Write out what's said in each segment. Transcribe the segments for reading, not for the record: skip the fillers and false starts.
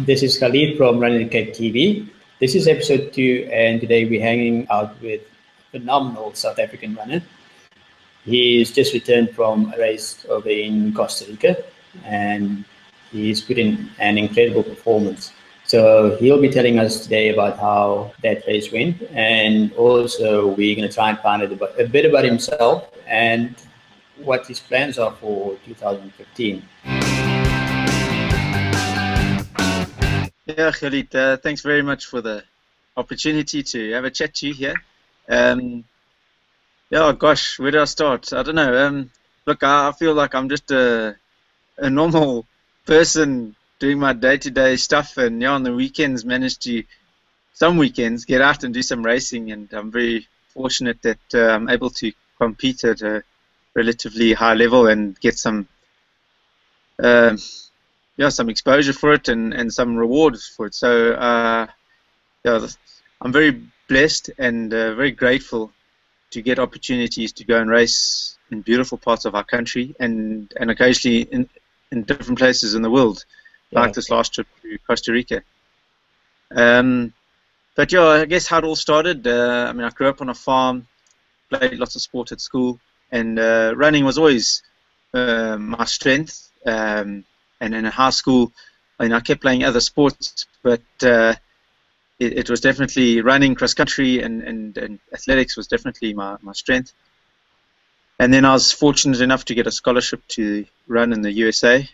This is Khalid from RTC TV. This is episode 2, and today we're hanging out with a phenomenal South African runner. He's just returned from a race over in Costa Rica, and he's put in an incredible performance. So he'll be telling us today about how that race went, and also we're going to try and find out a bit about himself and what his plans are for 2015. Yeah, Khalid, thanks very much for the opportunity to have a chat to you here. Yeah, gosh, where do I start? I don't know. Look, I feel like I'm just a normal person doing my day-to-day stuff, and on the weekends manage to, some weekends, get out and do some racing, and I'm very fortunate that I'm able to compete at a relatively high level and get some some exposure for it and some rewards for it. So yeah, I'm very blessed and very grateful to get opportunities to go and race in beautiful parts of our country and occasionally in different places in the world, like this last trip to Costa Rica. But yeah, I guess how it all started. I mean, I grew up on a farm, played lots of sport at school, and running was always my strength. And in high school, I kept playing other sports, but it was definitely running, cross country, and athletics was definitely my strength. And then I was fortunate enough to get a scholarship to run in the USA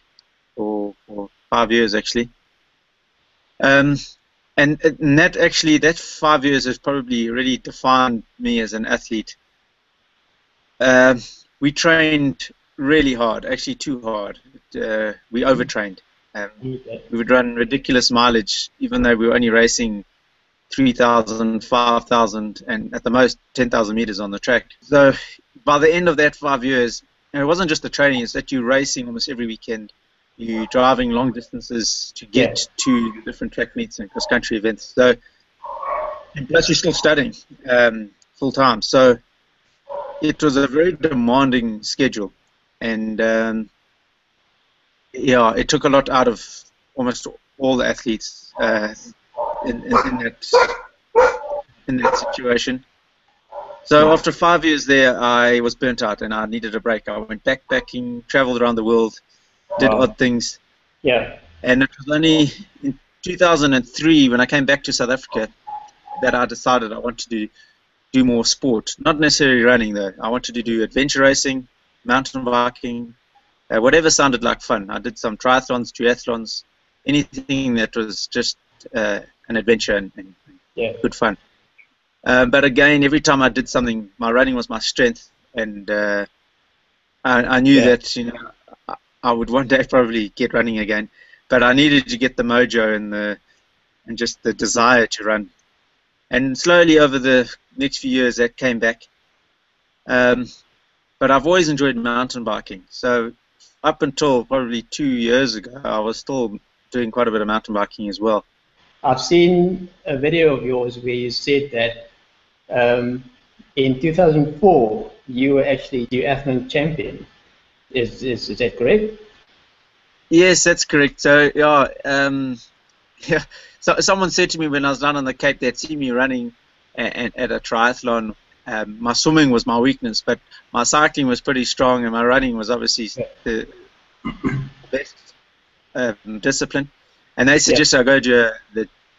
for 5 years actually. And that 5 years has probably really defined me as an athlete. We trained really hard, actually too hard. We overtrained. We would run ridiculous mileage, even though we were only racing 3,000, 5,000, and at the most 10,000 meters on the track. So by the end of that 5 years, and it wasn't just the training, it's that you're racing almost every weekend. You're driving long distances to get to different track meets and cross-country events. So, and plus you're still studying full time. So it was a very demanding schedule. And yeah, it took a lot out of almost all the athletes in that situation. So after 5 years there, I was burnt out and I needed a break. I went backpacking, traveled around the world, did odd things. Yeah. And it was only in 2003 when I came back to South Africa that I decided I wanted to do more sport. Not necessarily running though. I wanted to do adventure racing, mountain biking, whatever sounded like fun. I did some triathlons, duathlons, anything that was just an adventure and good fun. But again, every time I did something, my running was my strength, and I knew that I would one day probably get running again. But I needed to get the mojo and just the desire to run. And slowly over the next few years, that came back. But I've always enjoyed mountain biking. So up until probably 2 years ago, I was still doing quite a bit of mountain biking as well. I've seen a video of yours where you said that in 2004 you were actually duathlon champion. Is that correct? Yes, that's correct. So yeah, so someone said to me when I was down on the Cape, they'd see me running at a triathlon. My swimming was my weakness, but my cycling was pretty strong, and my running was obviously the best discipline. And they suggested I go to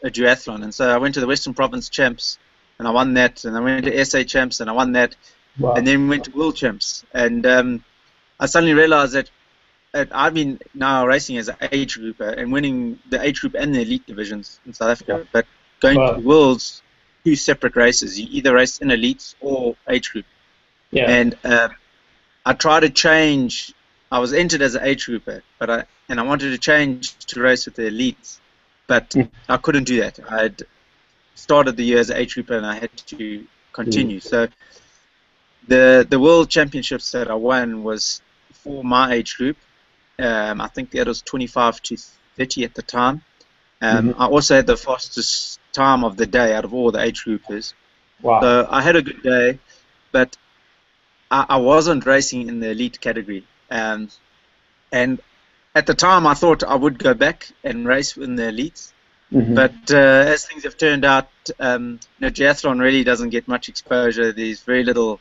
a duathlon, and so I went to the Western Province Champs, and I won that, and I went to SA Champs, and I won that, and then went to World Champs. And I suddenly realized that I've been now racing as an age grouper and winning the age group and the elite divisions in South Africa, but going to the Worlds, two separate races. You either race in elites or age group. And I tried to change. I was entered as an age grouper, but I wanted to change to race with the elites, but I couldn't do that. I had started the year as an age grouper and I had to continue. So the World Championships that I won was for my age group. I think that was 25 to 30 at the time. I also had the fastest time of the day out of all the age groupers. So I had a good day, but I wasn't racing in the elite category. And at the time I thought I would go back and race in the elites. But as things have turned out, triathlon really doesn't get much exposure. There's very little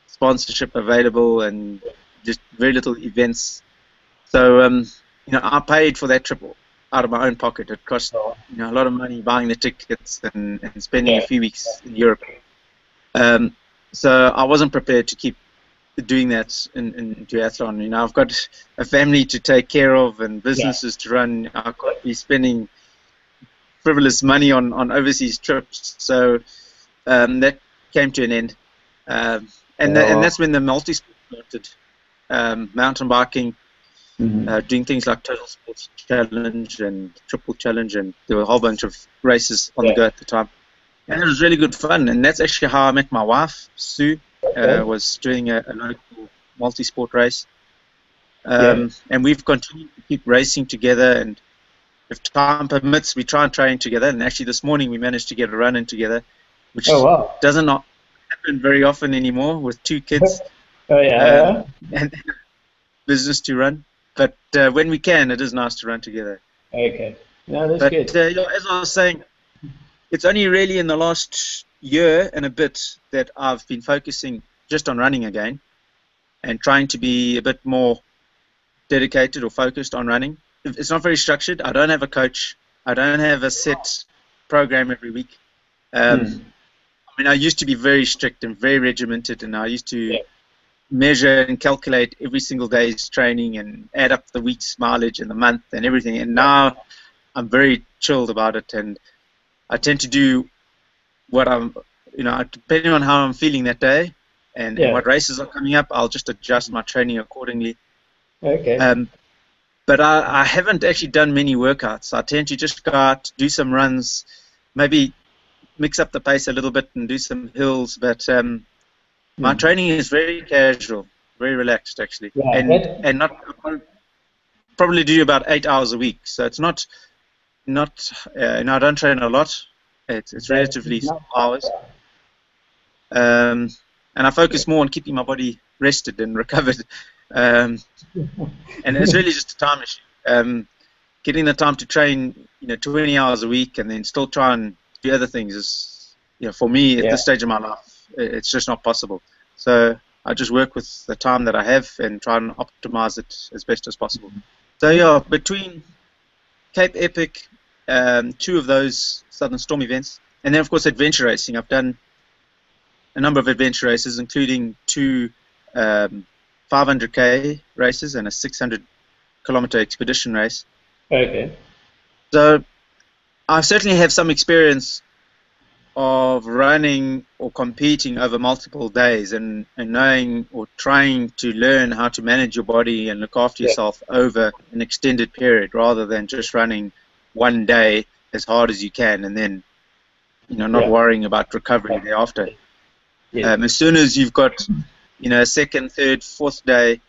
sponsorship available and just very little events. So, I paid for that trip out of my own pocket. It cost a lot of money buying the tickets and spending a few weeks in Europe. So I wasn't prepared to keep doing that in triathlon. I've got a family to take care of and businesses to run. I can't be spending frivolous money on overseas trips. So that came to an end. And that's when the multi-sport started. Mountain biking, doing things like Total Sports Challenge and Triple Challenge, and there were a whole bunch of races on the go at the time. And it was really good fun, and that's actually how I met my wife, Sue. Was doing a local multi-sport race. And we've continued to keep racing together, and if time permits, we try and train together. And actually this morning we managed to get a run in together, which doesn't not happen very often anymore with 2 kids. And business to run. But when we can, it is nice to run together. Okay. No, that's good. As I was saying, it's only really in the last year and a bit that I've been focusing just on running again and trying to be a bit more dedicated or focused on running. It's not very structured. I don't have a coach. I don't have a set program every week. I used to be very strict and very regimented, and I used to measure and calculate every single day's training and add up the week's mileage and the month and everything. And now I'm very chilled about it, and I tend to do what I'm, depending on how I'm feeling that day and what races are coming up, I'll just adjust my training accordingly. Okay. But I haven't actually done many workouts. I tend to just go out, do some runs, maybe mix up the pace a little bit and do some hills. But my training is very casual, very relaxed actually, and not probably do about 8 hours a week. So it's not I don't train a lot. It's relatively small hours. And I focus more on keeping my body rested and recovered. And it's really just a time issue. Getting the time to train, 20 hours a week and then still try and do other things is, for me at this stage of my life, it's just not possible. So I just work with the time that I have and try and optimize it as best as possible. So between Cape Epic, 2 of those Southern Storm events, and then of course adventure racing. I've done a number of adventure races, including 2 500k races and a 600-kilometer expedition race. Okay. So I certainly have some experience of running or competing over multiple days and knowing or trying to learn how to manage your body and look after yourself over an extended period rather than just running one day as hard as you can and then not worrying about recovery thereafter. As soon as you've got a second, third, fourth day,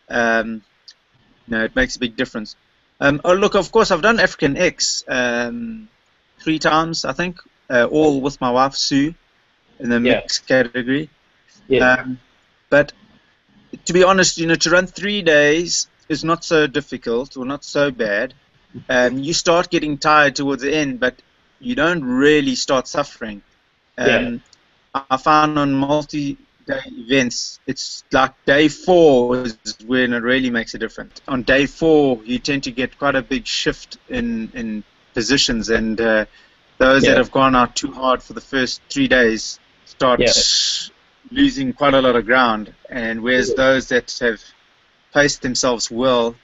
it makes a big difference. Look, of course, I've done African X 3 times, I think, all with my wife, Sue, in the mixed category. But to be honest, to run 3 days is not so difficult or not so bad. You start getting tired towards the end, but you don't really start suffering. I found on multi-day events, it's like day 4 is when it really makes a difference. On day 4, you tend to get quite a big shift in positions, and those that have gone out too hard for the first 3 days start losing quite a lot of ground, and whereas those that have paced themselves well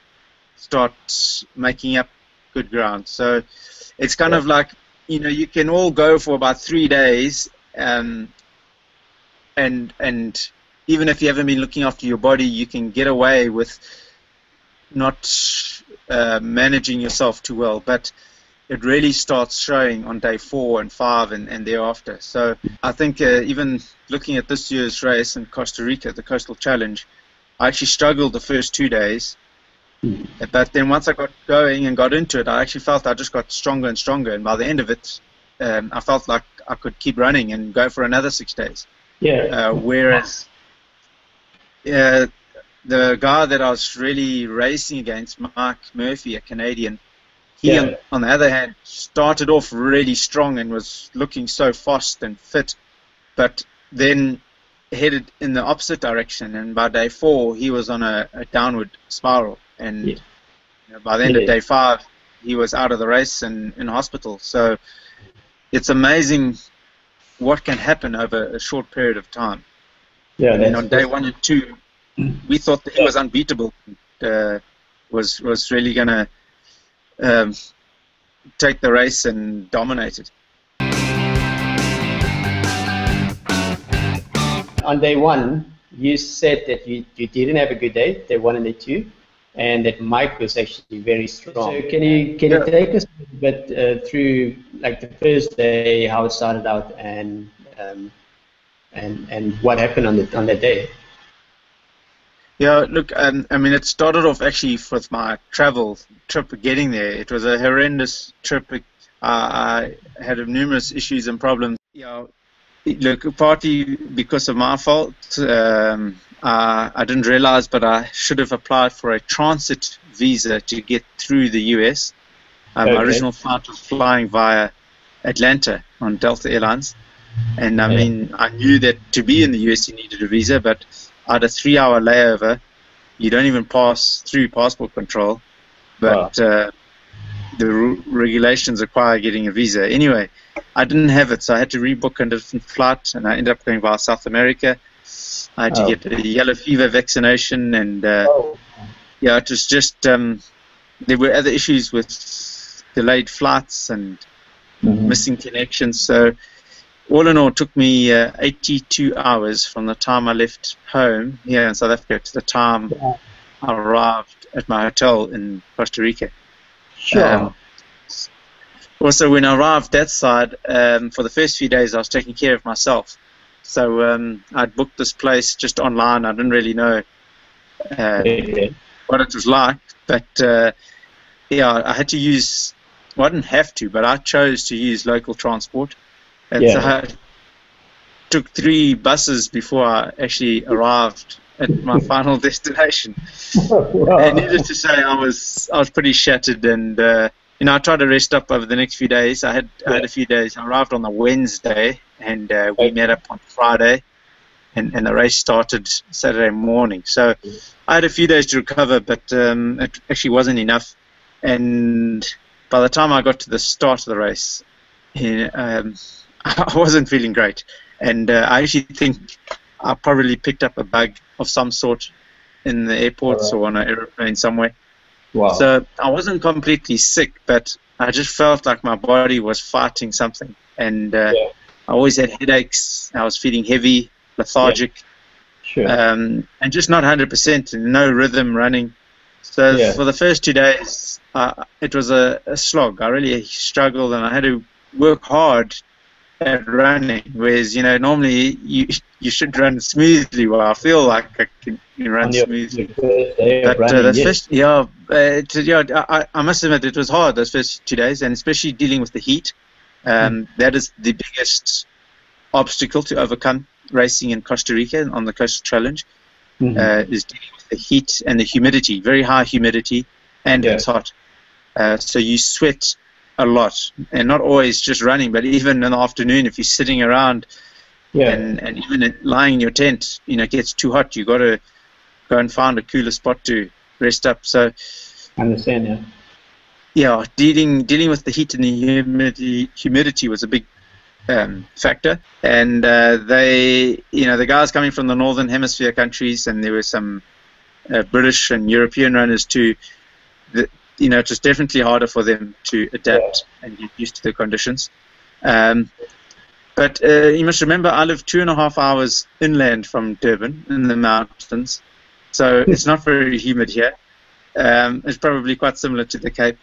start making up good ground. So it's kind of like, you can all go for about 3 days, and even if you haven't been looking after your body, you can get away with not managing yourself too well. But it really starts showing on day 4 and 5 and thereafter. So I think even looking at this year's race in Costa Rica, the Coastal Challenge, I actually struggled the first 2 days. But then once I got going and got into it, I actually felt I just got stronger and stronger. And by the end of it, I felt like I could keep running and go for another 6 days. Whereas the guy that I was really racing against, Mark Murphy, a Canadian, he, on the other hand, started off really strong and was looking so fast and fit, but then headed in the opposite direction. And by day 4, he was on a downward spiral. And by the end of day 5, he was out of the race and in hospital. So it's amazing what can happen over a short period of time. Yeah. And on day 1 and 2, we thought that he was unbeatable. Was really going to take the race and dominate it. On day 1, you said that you didn't have a good day 1 and day 2, and that Mike was actually very strong. So can you take us a bit through, like, the first day, how it started out, and what happened on that day? Yeah, look, I mean, it started off actually with my travel trip getting there. It was a horrendous trip. I had numerous issues and problems. Yeah, look, partly because of my fault. I didn't realize, but I should have applied for a transit visa to get through the US. My original flight was flying via Atlanta on Delta Airlines. And I mean, I knew that to be in the US you needed a visa, but I had a 3-hour layover. You don't even pass through passport control, but the regulations require getting a visa. Anyway, I didn't have it, so I had to rebook a different flight, and I ended up going via South America. I had to get a yellow fever vaccination, and yeah, it was just there were other issues with delayed flights and missing connections. So all in all, it took me 82 hours from the time I left home here in South Africa to the time I arrived at my hotel in Costa Rica. Sure. Also, when I arrived that side, for the first few days I was taking care of myself. So I'd booked this place just online. I didn't really know what it was like. But yeah, I had to use, well, I didn't have to, but I chose to use local transport. And so I took 3 buses before I actually arrived at my final destination. And needless to say, I was pretty shattered, and you know, I tried to rest up over the next few days. I had a few days. I arrived on the Wednesday, and we met up on Friday, and the race started Saturday morning. So I had a few days to recover, but it actually wasn't enough. And by the time I got to the start of the race, I wasn't feeling great, and I actually think I probably picked up a bug of some sort in the airports or on an aeroplane somewhere. Wow. So I wasn't completely sick, but I just felt like my body was fighting something, and I always had headaches. I was feeling heavy, lethargic, and just not 100%, and no rhythm running. So for the first 2 days, it was a slog. I really struggled, and I had to work hard at running, whereas, you know, normally you should run smoothly. Well, I feel like I can run smoothly. But the first, I must admit it was hard those first 2 days, and especially dealing with the heat. That is the biggest obstacle to overcome racing in Costa Rica on the Coastal Challenge, is dealing with the heat and the humidity, very high humidity, and it's hot. So you sweat a lot, and not always just running, but even in the afternoon, if you're sitting around and even lying in your tent, you know, it gets too hot. You got to go and find a cooler spot to rest up. So I understand. Dealing with the heat and the humidity was a big factor. And the guys coming from the Northern Hemisphere countries, and there were some British and European runners too. You know, it was definitely harder for them to adapt and get used to the conditions. But you must remember, I live 2.5 hours inland from Durban in the mountains, so it's not very humid here. It's probably quite similar to the Cape.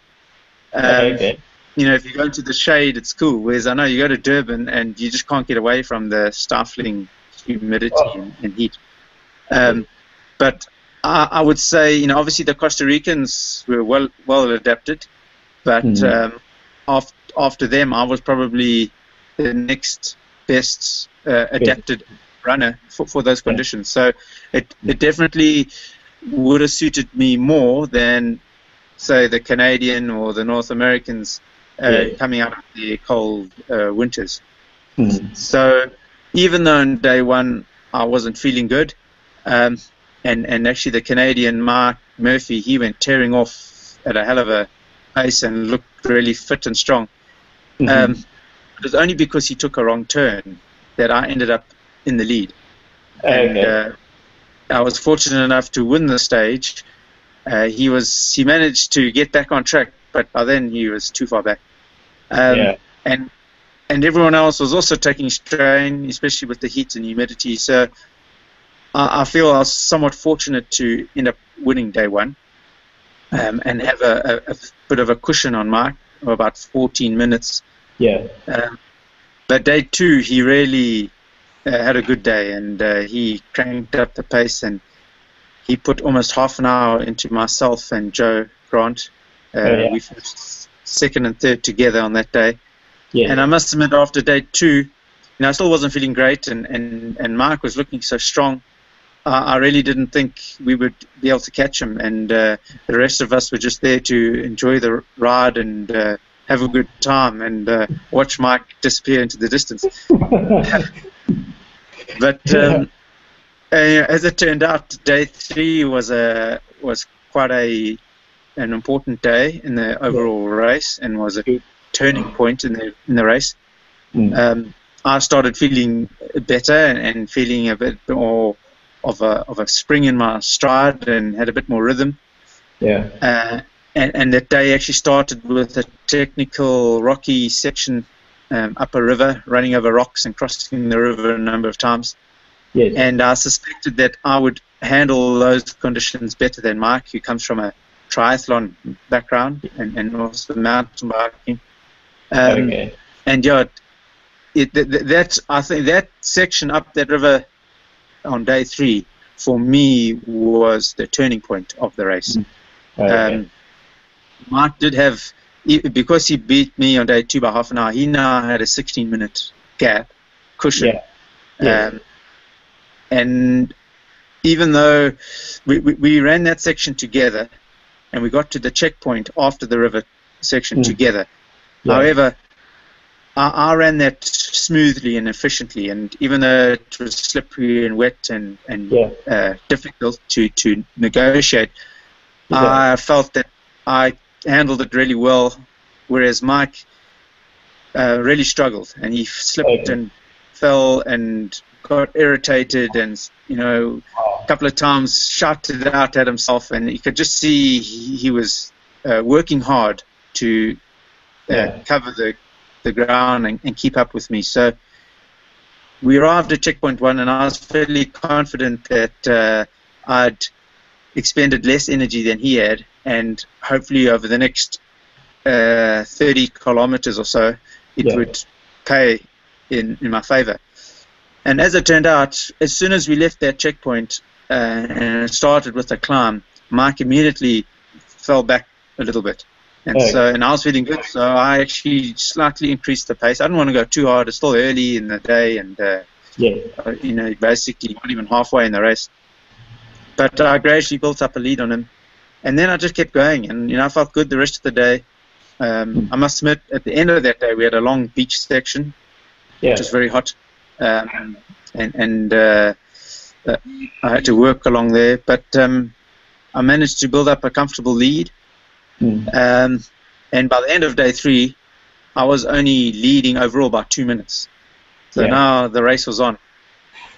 You know, if you go into the shade, it's cool. Whereas I know you go to Durban and you just can't get away from the stifling humidity and heat. But I would say, you know, obviously the Costa Ricans were well adapted, but after them, I was probably the next best adapted runner for those conditions. So it definitely would have suited me more than, say, the Canadian or the North Americans coming out of the cold winters. So even though in day one I wasn't feeling good, and actually the Canadian Mark Murphy, he went tearing off at a hell of a pace and looked really fit and strong. It was only because he took a wrong turn that I ended up in the lead. And I was fortunate enough to win the stage. He managed to get back on track, but by then he was too far back. And everyone else was also taking strain, especially with the heat and humidity. So I feel I was somewhat fortunate to end up winning day one, and have a bit of a cushion on Mark of about 14 minutes. But day two, he really had a good day, and he cranked up the pace, and he put almost half an hour into myself and Joe Grant. We finished second and third together on that day. And I must admit, after day two, I still wasn't feeling great, and Mark was looking so strong. I really didn't think we would be able to catch him, and the rest of us were just there to enjoy the ride and have a good time and watch Mike disappear into the distance. But as it turned out, day three was quite an important day in the overall race, and was a turning point in the race. I started feeling better and feeling a bit more of a spring in my stride, and had a bit more rhythm. And that day actually started with a technical rocky section up a river, running over rocks and crossing the river a number of times. And I suspected that I would handle those conditions better than Mike, who comes from a triathlon background and also mountain biking. And I think that section up that river on day three for me was the turning point of the race. Mark did have, because he beat me on day two by half an hour, he now had a 16-minute gap cushion. And even though we ran that section together, and we got to the checkpoint after the river section together, however, I ran that smoothly and efficiently, and even though it was slippery and wet and difficult to negotiate, I felt that I handled it really well, whereas Mike really struggled, and he slipped and fell and got irritated, and a couple of times shouted out at himself, and you could just see he was working hard to cover the ground and keep up with me. So we arrived at checkpoint one, and I was fairly confident that I'd expended less energy than he had, and hopefully over the next 30 kilometers or so it would pay in my favor. And as it turned out, as soon as we left that checkpoint and it started with a climb, Mike immediately fell back a little bit. And and I was feeling good, so I actually slightly increased the pace. I didn't want to go too hard. It's still early in the day, and basically not even halfway in the race. But I gradually built up a lead on him, and then I just kept going, and I felt good the rest of the day. I must admit, at the end of that day, we had a long beach section, which was very hot, and I had to work along there. But I managed to build up a comfortable lead. And by the end of day three, I was only leading overall by 2 minutes. So now the race was on.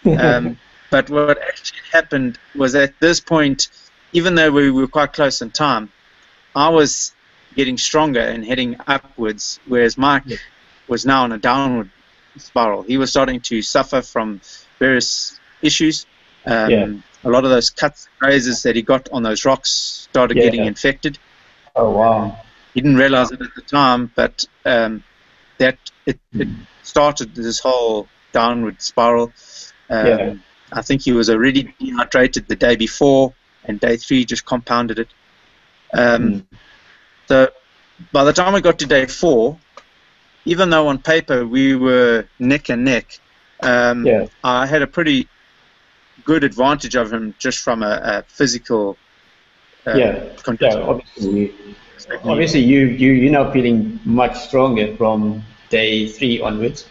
But what actually happened was, at this point, even though we were quite close in time, I was getting stronger and heading upwards, whereas Mike was now on a downward spiral. He was starting to suffer from various issues. A lot of those cuts and grazes that he got on those rocks started getting infected. Oh wow! He didn't realize it at the time, but that it started this whole downward spiral. I think he was already dehydrated the day before, and day three just compounded it. So by the time we got to day four, even though on paper we were neck and neck, I had a pretty good advantage of him just from a physical condition. Obviously, you're now feeling much stronger from day 3 onwards,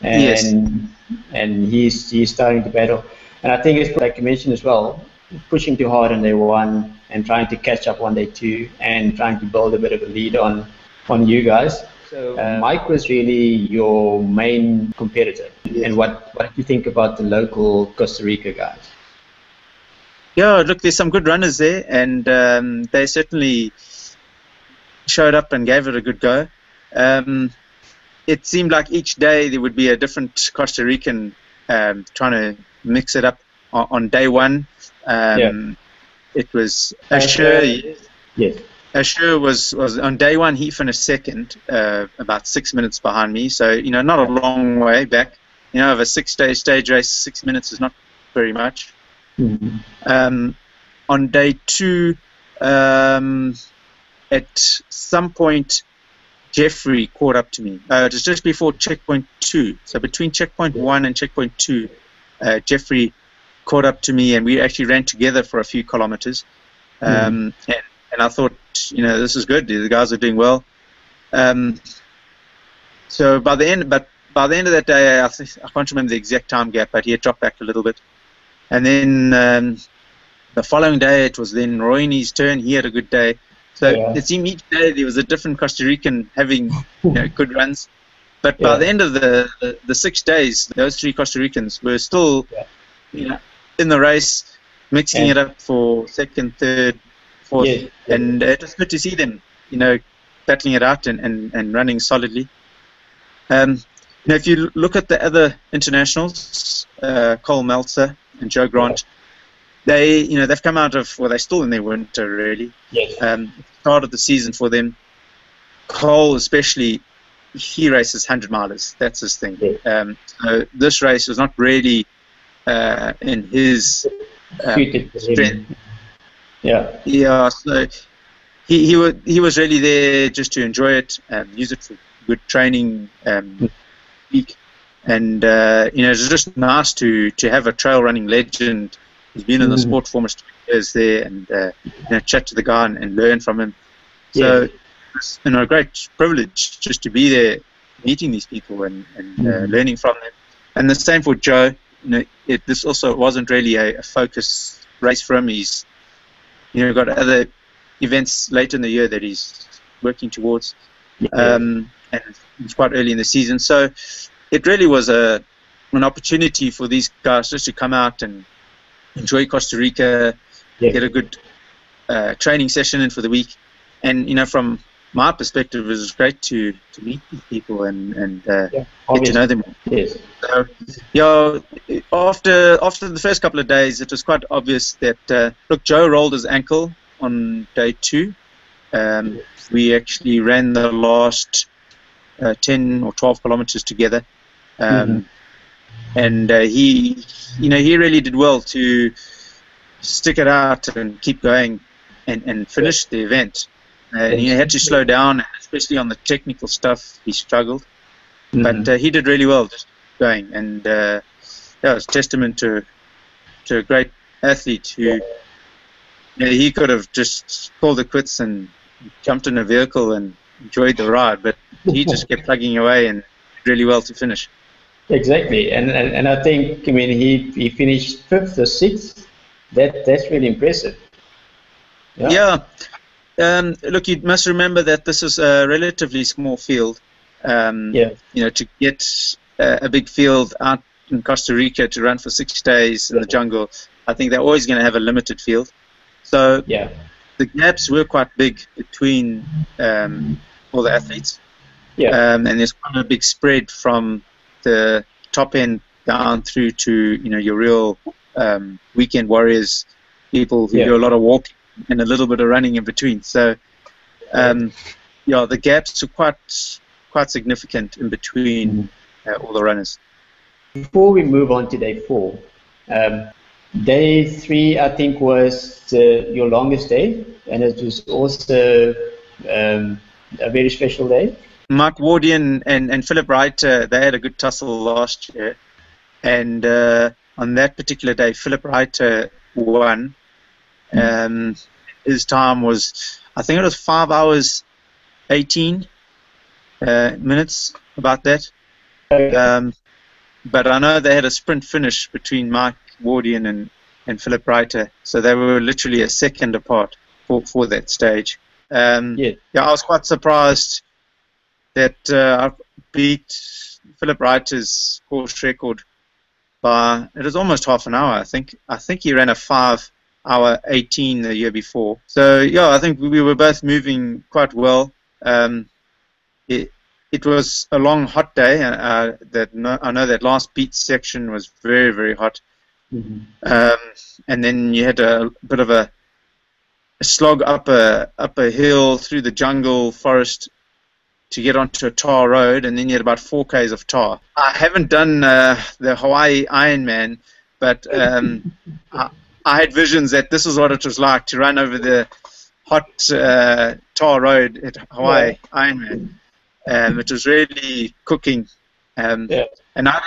and he's starting to battle. And I think it's like you mentioned as well, pushing too hard on day 1 and trying to catch up on day 2 and trying to build a bit of a lead on you guys. So Mike was really your main competitor. And what do you think about the local Costa Rica guys? Yeah, look, there's some good runners there, and they certainly showed up and gave it a good go. It seemed like each day there would be a different Costa Rican trying to mix it up. On day 1, it was Asher. Yes. Asher was on day 1. He finished second, about 6 minutes behind me. So not a long way back. Of a 6-day stage race, 6 minutes is not very much. Mm-hmm. On day 2, at some point, Jeffrey caught up to me. It was just before checkpoint 2. So between checkpoint 1 and checkpoint 2, Jeffrey caught up to me, and we actually ran together for a few kilometers. And I thought, this is good. The guys are doing well. So by the end of that day, I can't remember the exact time gap, but he had dropped back a little bit. And then the following day, it was then Royne's turn. He had a good day. So it seemed each day there was a different Costa Rican having good runs. But by the end of the 6 days, those 3 Costa Ricans were still in the race, mixing it up for second, third, fourth. And it was good to see them, battling it out and running solidly. If you look at the other internationals, Cole Meltzer and Joe Grant, they've come out of, well, they're still in their winter, really. Start of the season for them. Cole especially, he races 100 milers. That's his thing. So this race was not really in his strength. So he was really there just to enjoy it, use it for good training week. And it's just nice to have a trail running legend who's been in the sport for almost 2 years there, and chat to the guy and learn from him. So it's a great privilege just to be there, meeting these people and learning from them. And the same for Joe. This also wasn't really a focus race for him. He's got other events later in the year that he's working towards, and it's quite early in the season. So it really was an opportunity for these guys just to come out and enjoy Costa Rica, get a good training session in for the week. And from my perspective, it was great to meet these people and get to know them. So, after the first couple of days, it was quite obvious that look, Joe rolled his ankle on day 2. We actually ran the last 10 or 12 kilometers together, and he really did well to stick it out and keep going and finish the event. He had to slow down, especially on the technical stuff. He struggled, but he did really well just going. And that was testament to a great athlete who he could have just called it quits and jumped in a vehicle and enjoyed the ride, but he just kept plugging away and did really well to finish. Exactly, and I think he finished 5th or 6th. That's really impressive. Look, you must remember that this is a relatively small field. To get a big field out in Costa Rica to run for 6 days in the jungle, I think they're always going to have a limited field. So the gaps were quite big between all the athletes. And there's quite a big spread from the top end down through to your real weekend warriors, people who do a lot of walking and a little bit of running in between. So the gaps are quite significant in between all the runners. Before we move on to day 4, day 3 I think was your longest day, and it was also a very special day. Mark Wardian and Philip Wright, they had a good tussle last year, and on that particular day, Philip Reiter won. His time was, I think it was 5 hours 18 minutes, about that. But I know they had a sprint finish between Mike Wardian and Philip Reiter, so they were literally a second apart for that stage. Yeah, I was quite surprised that I beat Philip Reiter's course record by, it was almost half an hour, I think. I think he ran a 5 hour 18 the year before. So yeah, I think we were both moving quite well. It was a long, hot day. I know that last beat section was very, very hot. And then you had a bit of a slog up a hill through the jungle forest to get onto a tar road, and then you had about 4 k's of tar. I haven't done the Hawaii Ironman, but I had visions that this is what it was like to run over the hot tar road at Hawaii Ironman. It was really cooking. And I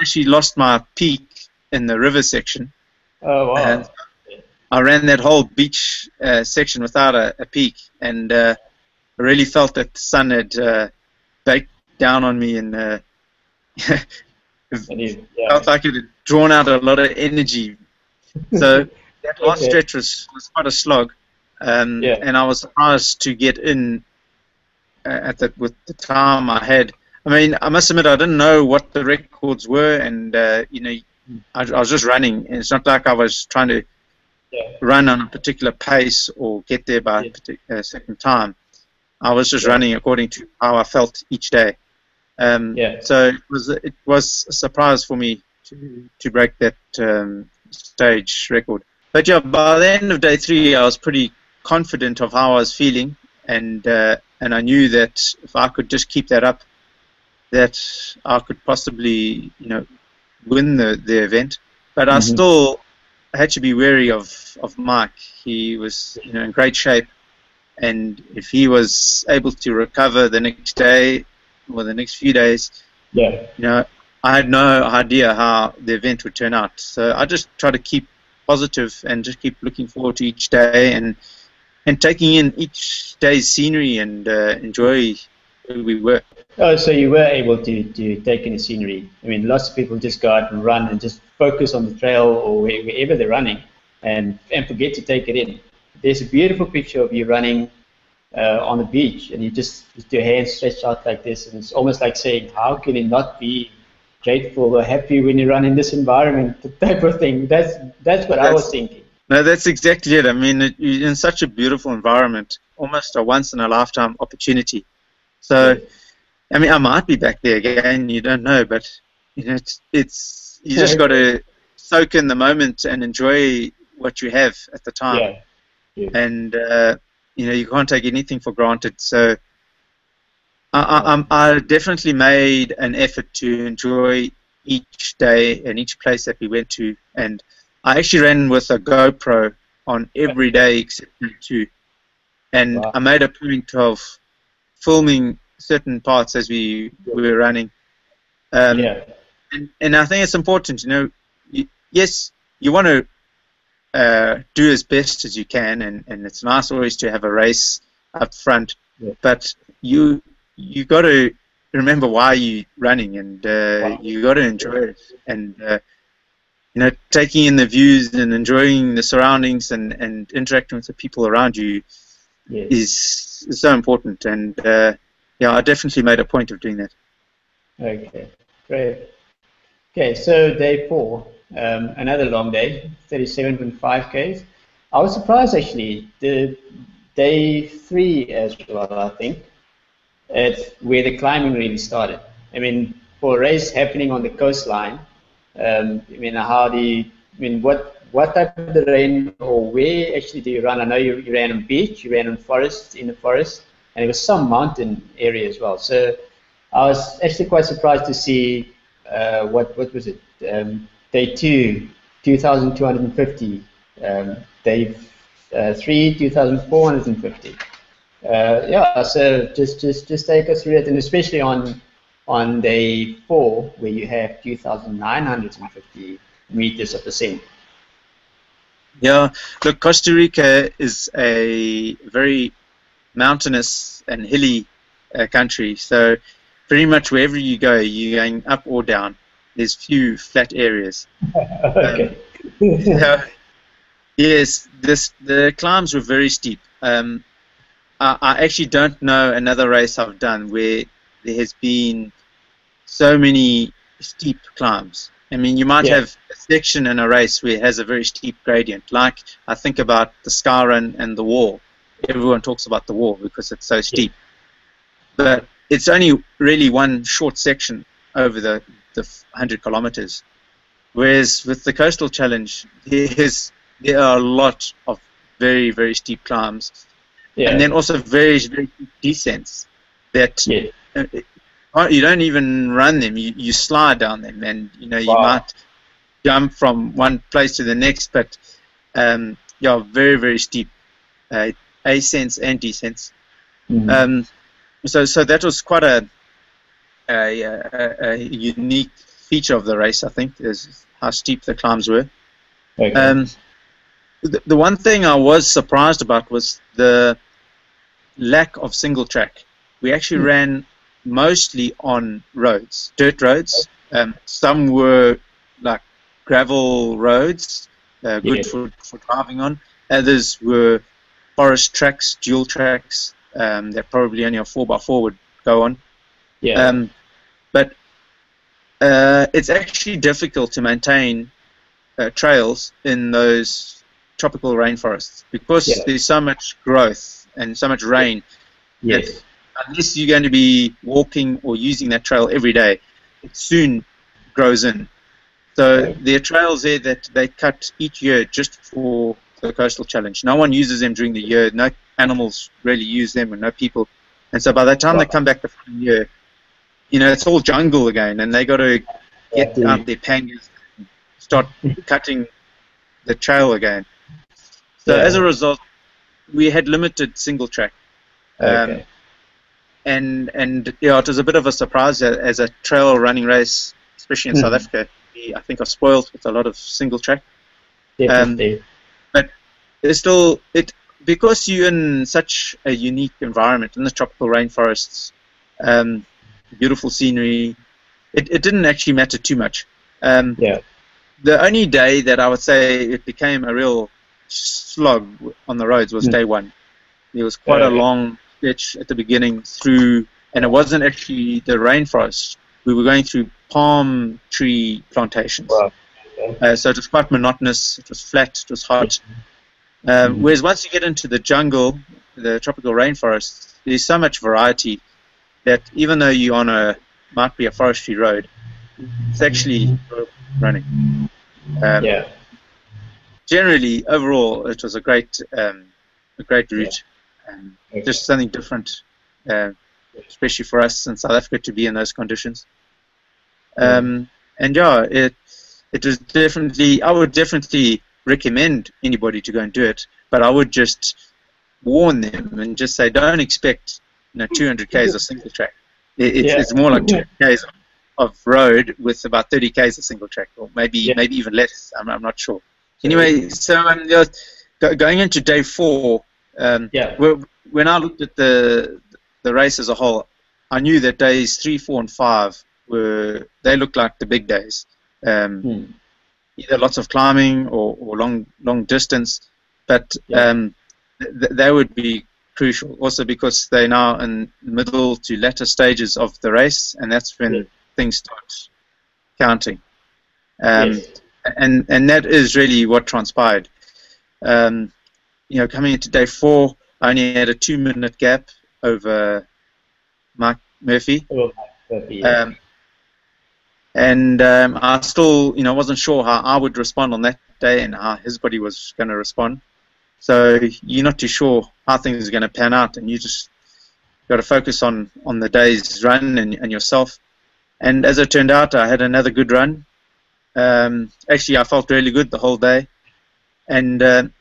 actually lost my peak in the river section. Oh, wow. I ran that whole beach section without a peak, and I really felt that the sun had baked down on me, and felt like it had drawn out a lot of energy. So that last stretch was quite a slog, and I was surprised to get in with the time I had. I mean, I must admit I didn't know what the records were, and you know, I was just running, and it's not like I was trying to run on a particular pace or get there by a certain time. I was just running according to how I felt each day. So it was a surprise for me to break that stage record. But yeah, by the end of day 3, I was pretty confident of how I was feeling, and I knew that if I could just keep that up, that I could possibly, you know, win the event. But I still had to be wary of Mike. He was, you know, in great shape, and if he was able to recover the next day or the next few days, you know, I had no idea how the event would turn out. So I just try to keep positive and just keep looking forward to each day and taking in each day's scenery and enjoy who we were. Oh, so you were able to take in the scenery. I mean, lots of people just go out and run and just focus on the trail or wherever they're running and forget to take it in. There's a beautiful picture of you running on the beach, and you just with your hands stretched out like this, and it's almost like saying, how can you not be grateful or happy when you run in this environment, the type of thing. That's what I was thinking. No, that's exactly it. I mean, you're in such a beautiful environment, almost a once-in-a-lifetime opportunity. So, I mean, I might be back there again, you don't know, but you know, it's you just got to soak in the moment and enjoy what you have at the time. And you know, you can't take anything for granted. So I definitely made an effort to enjoy each day and each place that we went to, and I actually ran with a GoPro on every day except day 2, and I made a point of filming certain parts as we were running. And I think it's important, you know, yes, you want to do as best as you can, and it's nice always to have a race up front, but you got to remember why you're running, and you got to enjoy it, and you know, taking in the views and enjoying the surroundings and interacting with the people around you is so important. And yeah, I definitely made a point of doing that. Okay, great. Okay, so day 4, another long day, 37.5 Ks. I was surprised actually, the day 3 as well, I think, where the climbing really started. I mean, for a race happening on the coastline, I mean, what type of terrain or where actually do you run? I know you ran on beach, you ran on forest, in the forest, and there was some mountain area as well. So I was actually quite surprised to see what was it? Day 2, 2,250. Day 3, 2,450. Yeah, so just take us through it, and especially on day 4 where you have 2,950 meters of descent. Yeah, look, Costa Rica is a very mountainous and hilly country, so pretty much wherever you go, you're going up or down. There's few flat areas. Okay. So, yes, the climbs were very steep. I actually don't know another race I've done where there has been so many steep climbs. I mean, you might have a section in a race where it has a very steep gradient. Like, I think about the Sky Run and the Wall. Everyone talks about the Wall because it's so steep. But it's only really one short section over the 100 kilometers. Whereas with the Coastal Challenge, there are a lot of very, very steep climbs. And then also very, very steep descents that you don't even run them. You slide down them, and you might jump from one place to the next. But very, very steep ascents and descents. So that was quite a unique feature of the race, I think, is how steep the climbs were. Okay. The one thing I was surprised about was the lack of single track. We actually ran mostly on roads, dirt roads. Some were like gravel roads, good for driving on. Others were forest tracks, dual tracks, that probably only a 4x4 would go on. But it's actually difficult to maintain trails in those tropical rainforests because there's so much growth and so much rain that unless you're going to be walking or using that trail every day, it soon grows in. So there are trails there that they cut each year just for the Coastal Challenge. No one uses them during the year. No animals really use them, and no people. And so by the time they come back the following year, it's all jungle again, and they got to get out their pangas and start cutting the trail again. So as a result, we had limited single track. And it was a bit of a surprise as a trail running race, especially in South Africa. We, I think, are spoiled with a lot of single track. But it's still because you're in such a unique environment in the tropical rainforests, beautiful scenery. It didn't actually matter too much. The only day that I would say it became a real slog on the roads was day one. There was quite a long stretch at the beginning through, and it wasn't actually the rainforest. We were going through palm tree plantations. So it was quite monotonous. It was flat. It was hot. Whereas once you get into the jungle, the tropical rainforest, there's so much variety that even though you're on might be a forestry road, it's actually running. Generally, overall, it was a great route. Just something different, especially for us in South Africa to be in those conditions. And it was definitely, I would definitely recommend anybody to go and do it, but I would just warn them and just say, don't expect 200 k's of single track. It's more like 200 k's of road with about 30 k's of single track, or maybe even less. I'm not sure. Anyway, so going into day 4, when I looked at the race as a whole, I knew that days 3, 4, and 5 they looked like the big days. Either lots of climbing or long distance, but they would be crucial also because they're now in the middle to latter stages of the race, and that's when things start counting. And that is really what transpired. Coming into day 4, I only had a 2-minute gap over Mike Murphy. And I still, wasn't sure how I would respond on that day and how his body was going to respond. So you're not too sure how things are going to pan out, and you just got to focus on the day's run and yourself. And as it turned out, I had another good run. Actually, I felt really good the whole day, and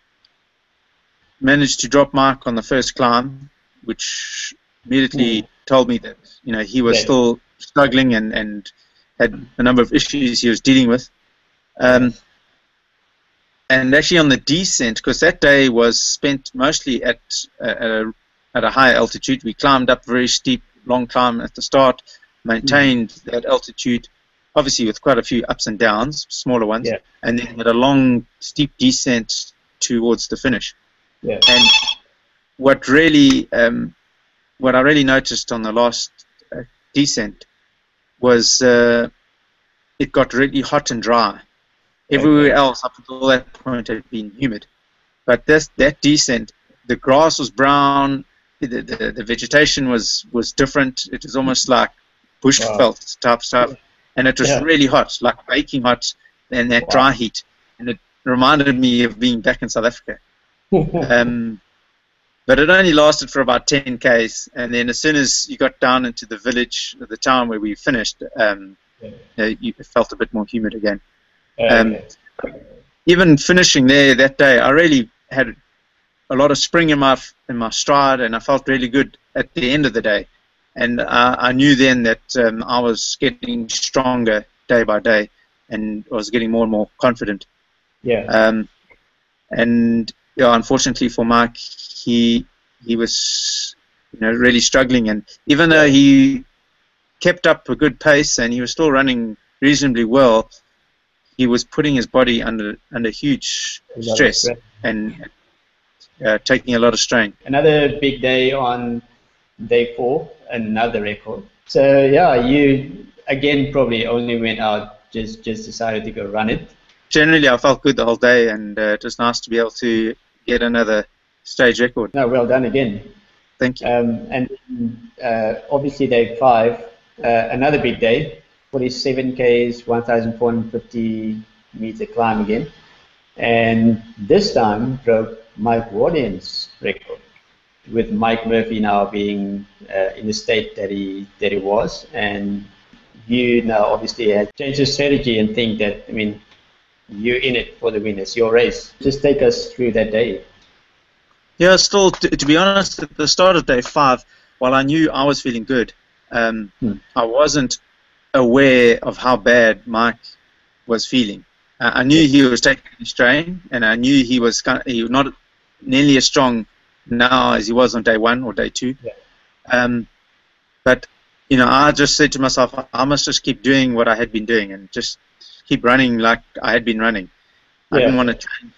managed to drop Mark on the first climb, which immediately told me that he was still struggling and had a number of issues he was dealing with. And actually on the descent, because that day was spent mostly at a high altitude, we climbed up very steep, long climb at the start, maintained that altitude, obviously with quite a few ups and downs, smaller ones, and then had a long, steep descent towards the finish. Yeah. And what I really noticed on the last descent was it got really hot and dry. Everywhere else up until that point had been humid, but that descent, the grass was brown, the vegetation was different. It was almost like bushveld type stuff, and it was really hot, like baking hot, and that dry heat, and it reminded me of being back in South Africa. But it only lasted for about 10 k's, and then as soon as you got down into the village, the town where we finished, it felt a bit more humid again. Even finishing there that day, I really had a lot of spring in my stride, and I felt really good at the end of the day. And I knew then that I was getting stronger day by day, and I was getting more and more confident. And unfortunately for Mike, he was really struggling, and even though he kept up a good pace and he was still running reasonably well, he was putting his body under huge stress and taking a lot of strain. Another big day on day 4, another record. So you again probably only went out, just decided to go run it. Generally, I felt good the whole day, and it was nice to be able to get another stage record. No, well done again. Thank you. And obviously day 5, another big day. 47 k's, 1,450 meter climb again, and this time broke Mike Wardian's record, with Mike Murphy now being in the state that he was, and you now obviously have changed your strategy and think that, I mean, you're in it for the win. It's your race. Just take us through that day. Yeah, still, to be honest, at the start of day 5, while I knew I was feeling good, I wasn't aware of how bad Mike was feeling. I knew he was taking a strain, and I knew he was not nearly as strong now as he was on day 1 or day 2. But I just said to myself, I must just keep doing what I had been doing and just keep running like I had been running. I didn't want to change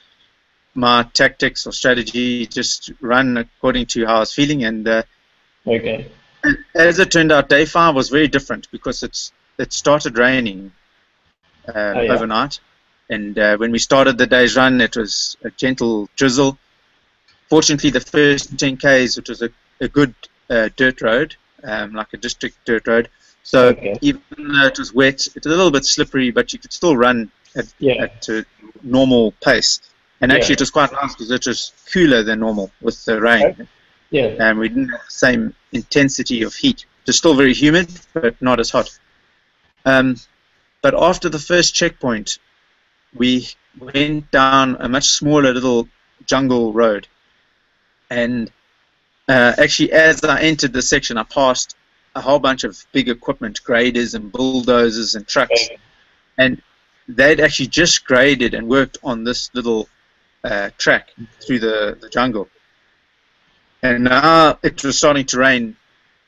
my tactics or strategy, just run according to how I was feeling. And as it turned out, day 5 was very different because it started raining overnight, and when we started the day's run, it was a gentle drizzle. Fortunately, the first 10 k's, it was a good dirt road, like a district dirt road, so even though it was wet, it was a little bit slippery, but you could still run at a normal pace. And actually it was quite nice because it was cooler than normal with the rain, and we didn't have the same intensity of heat. It was still very humid, but not as hot. But after the first checkpoint, we went down a much smaller little jungle road, and actually as I entered the section, I passed a whole bunch of big equipment, graders and bulldozers and trucks, and they'd actually just graded and worked on this little track through the jungle, and now it was starting to rain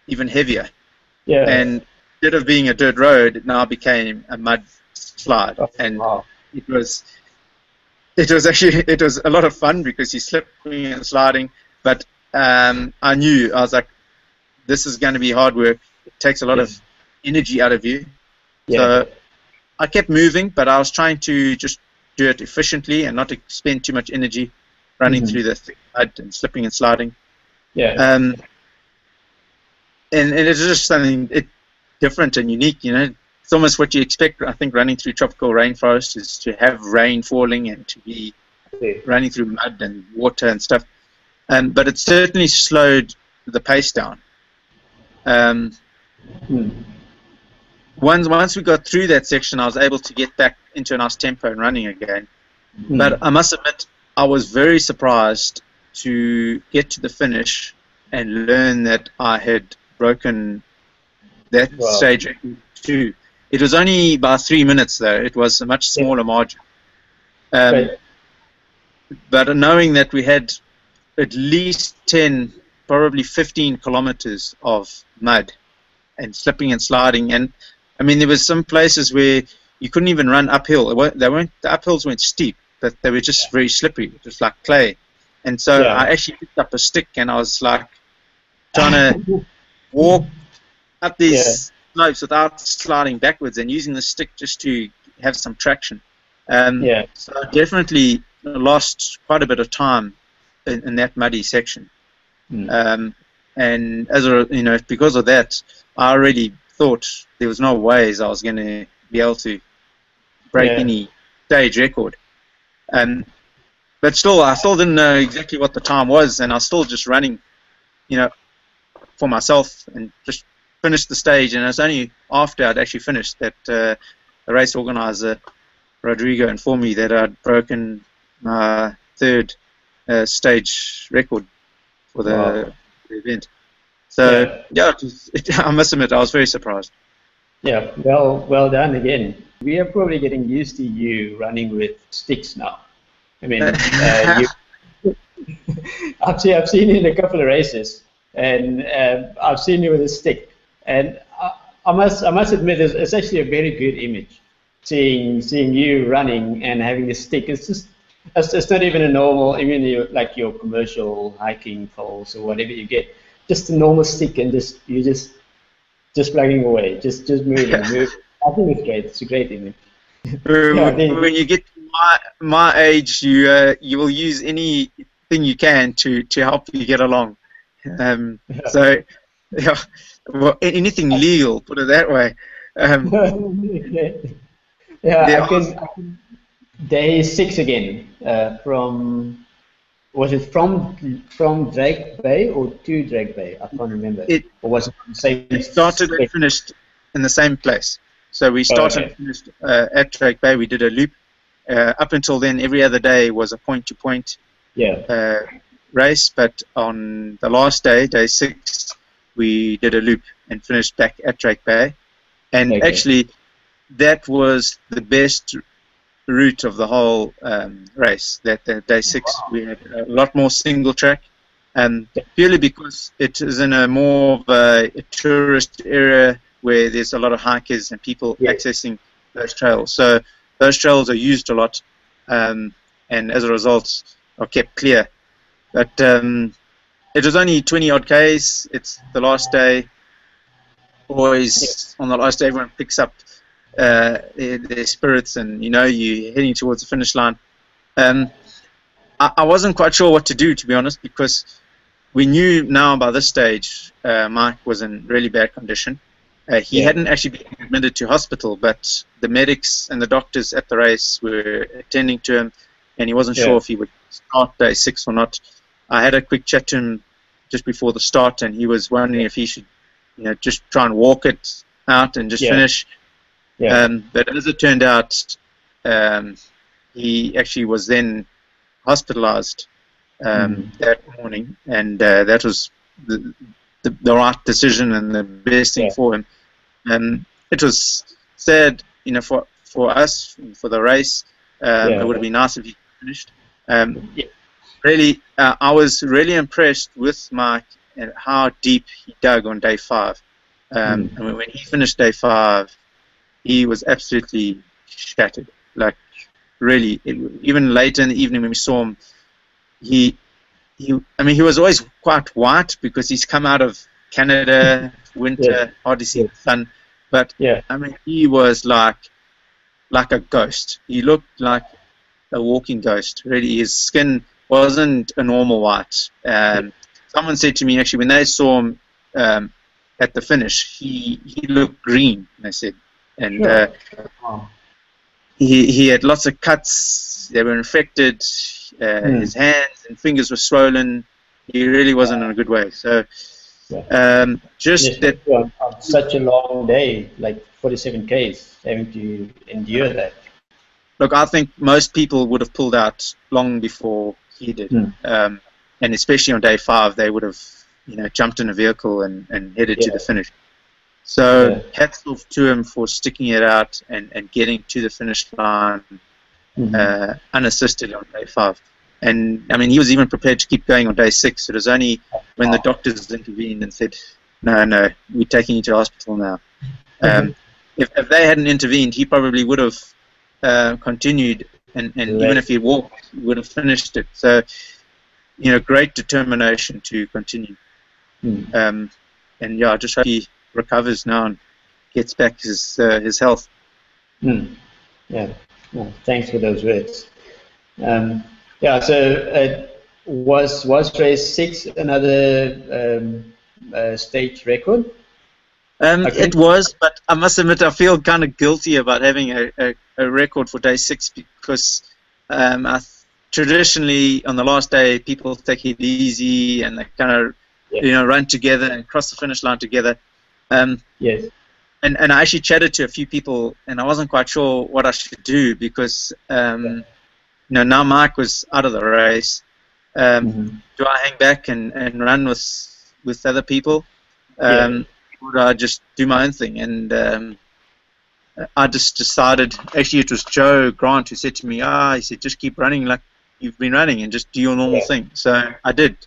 even heavier, and instead of being a dirt road, it now became a mud slide, and it was a lot of fun because you're slipping and sliding, but I was like, this is going to be hard work. It takes a lot of energy out of you. So I kept moving, but I was trying to just do it efficiently and not to spend too much energy running through the thick mud and slipping and sliding. And it's just something different and unique, It's almost what you expect, I think, running through tropical rainforest, is to have rain falling and to be running through mud and water and stuff. But it certainly slowed the pace down. Once we got through that section, I was able to get back into a nice tempo and running again. But I must admit, I was very surprised to get to the finish and learn that I had broken that stage too. It was only by 3 minutes, though. It was a much smaller margin. but knowing that we had at least 10, probably 15 kilometers of mud and slipping and sliding, and I mean there was some places where you couldn't even run uphill. The uphills weren't steep, but they were just very slippery, just like clay. And so I actually picked up a stick and I was like trying to walk up these slopes without sliding backwards and using the stick just to have some traction. So I definitely lost quite a bit of time in that muddy section. And as because of that, I really thought there was no ways I was going to be able to break any stage record. But still, I still didn't know exactly what the time was, and I was still just running, for myself, and just finished the stage. And it was only after I'd actually finished that the race organizer, Rodrigo, informed me that I'd broken my third stage record for the event. So I must admit, I was very surprised. Yeah, well done again. We are probably getting used to you running with sticks now. I mean, I've seen you in a couple of races, and I've seen you with a stick, and I must admit, it's actually a very good image, seeing you running and having a stick. It's not even a normal, even like your commercial hiking poles or whatever you get, just a normal stick, and you're just plugging away, just moving. I think it's great. It's a great image. When you get to my age, you will use anything you can to help you get along. So, well, anything legal, put it that way. I can. Day 6 again. Was it from Drake Bay or to Drake Bay? I can't remember. Or was it the same? It started and finished in the same place. So we started and finished at Drake Bay. We did a loop. Up until then, every other day was a point-to-point race. But on the last day, day 6, we did a loop and finished back at Drake Bay. And actually, that was the best route of the whole race. That day 6, we had a lot more single track, purely because it is in a more of a tourist area where there's a lot of hikers and people accessing those trails. So those trails are used a lot, and as a result are kept clear. But it was only 20 odd Ks. It's the last day. Always on the last day, everyone picks up their spirits, and you're heading towards the finish line. I wasn't quite sure what to do, to be honest, because we knew now by this stage Mike was in really bad condition. He hadn't actually been admitted to hospital, but the medics and the doctors at the race were attending to him, and he wasn't sure if he would start day 6 or not. I had a quick chat to him just before the start, and he was wondering if he should just try and walk it out and just finish. But as it turned out, he actually was then hospitalized that morning, and that was the right decision and the best thing for him. It was sad, for us, for the race. It would have been nice if he finished. Really, I was really impressed with Mike and how deep he dug on day 5. And when he finished day 5, he was absolutely shattered. Like, really, even later in the evening when we saw him, he was always quite white because he's come out of Canada, winter, hardly see the sun. But he was like a ghost. He looked like a walking ghost. Really, his skin wasn't a normal white. Someone said to me actually when they saw him at the finish, he looked green. They said, and he had lots of cuts. They were infected. His hands and fingers were swollen. He really wasn't in a good way. So such a long day, like 47 Ks, having to endure that. Look, I think most people would have pulled out long before he did, and especially on day 5, they would have, jumped in a vehicle and headed to the finish. So hats off to him for sticking it out and getting to the finish line unassisted on day 5. And I mean, he was even prepared to keep going on day 6. It was only when the doctors intervened and said, no, we're taking you to hospital now. If they hadn't intervened, he probably would have continued, and even if he walked, he would have finished it. So, great determination to continue. And yeah, I just hope he recovers now and gets back his health. Yeah. Well, thanks for those words. So was race 6 another stage record? Okay. It was, but I must admit I feel kind of guilty about having a record for day 6 because traditionally on the last day people take it easy and they kind of run together and cross the finish line together. Yes. And I actually chatted to a few people and I wasn't quite sure what I should do because now Mike was out of the race. Do I hang back and run with other people? Or do I just do my own thing? And I just decided, actually it was Joe Grant who said to me, he said, just keep running like you've been running and just do your normal thing. So I did.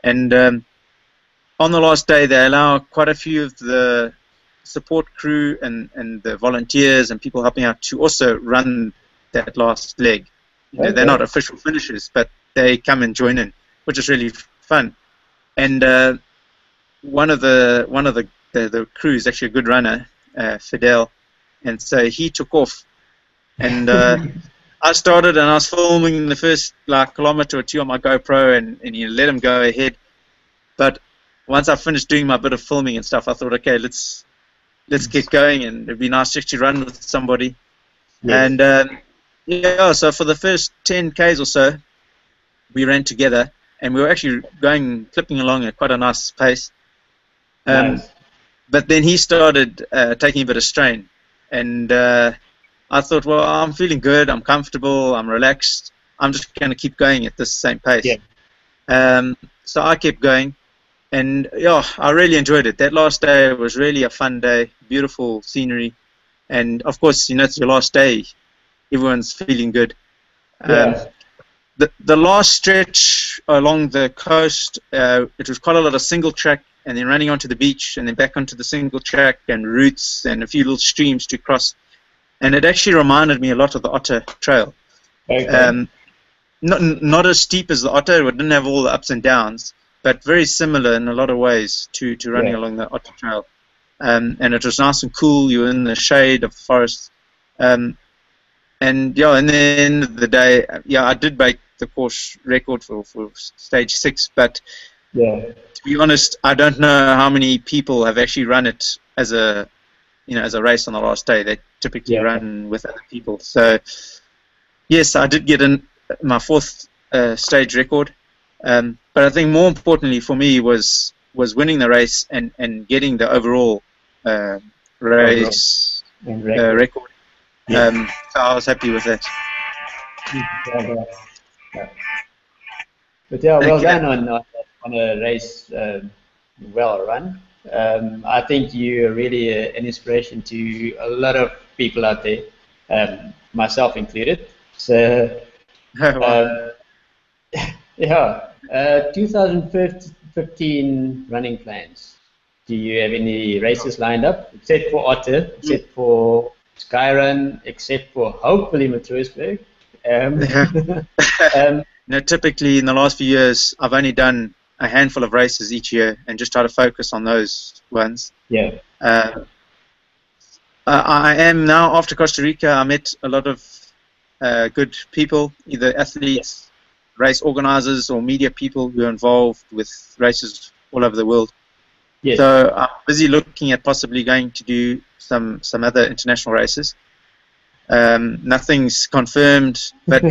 And on the last day they allow quite a few of the support crew and the volunteers and people helping out to also run that last leg. They're not official finishers, but they come and join in, which is really fun. And one of the crew is actually a good runner, Fidel, and so he took off. And I started and I was filming the first kilometer or 2 on my GoPro and let him go ahead. But once I finished doing my bit of filming and stuff, I thought, okay, let's get going, and it'd be nice to run with somebody. Yes. And so for the first 10 Ks or so, we ran together, and we were actually clipping along at quite a nice pace. Nice. But then he started taking a bit of strain, and I thought, well, I'm feeling good, I'm comfortable, I'm relaxed, I'm just going to keep going at this same pace. So I kept going, and I really enjoyed it. That last day was really a fun day, beautiful scenery, and of course, it's your last day, everyone's feeling good. The last stretch along the coast, it was quite a lot of single track, and then running onto the beach, and then back onto the single track, and routes, and a few little streams to cross. And it actually reminded me a lot of the Otter Trail. Not as steep as the Otter, it didn't have all the ups and downs, but very similar in a lot of ways to running along the Otter Trail. And it was nice and cool, you were in the shade of the forest. And in the end of the day, I did break the course record for stage 6, but to be honest, I don't know how many people have actually run it as a race on the last day. They typically run with other people. So yes, I did get in my 4th stage record. But I think more importantly for me was winning the race and getting the overall race record. So I was happy with that. But well done on a race well run. I think you're really an inspiration to a lot of people out there, myself included. So, 2015 running plans. Do you have any races lined up, except for Otter, except for Skyrun, except for hopefully Matroosberg? Typically in the last few years, I've only done a handful of races each year and just try to focus on those ones. I am now, after Costa Rica, I met a lot of good people, either athletes, race organizers, or media people who are involved with races all over the world. So I'm busy looking at possibly going to do some other international races. Nothing's confirmed, but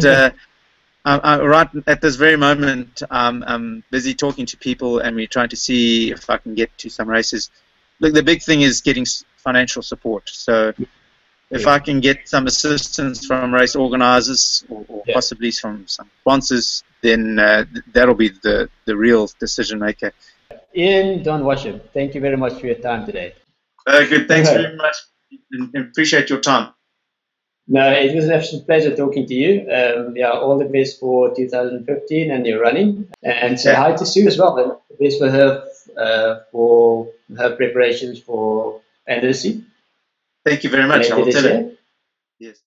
right at this very moment, I'm busy talking to people, and we're trying to see if I can get to some races. Look, the big thing is getting financial support. So if I can get some assistance from race organizers or possibly from some sponsors, then that'll be the real decision maker. Iain Don Wauchope, thank you very much for your time today. Good, thanks very much, and appreciate your time. No, it was an absolute pleasure talking to you. Yeah, all the best for 2015 and your running. And say hi to Sue as well. And the best for her preparations for Annecy. Thank you very much. I will tell her. Yes.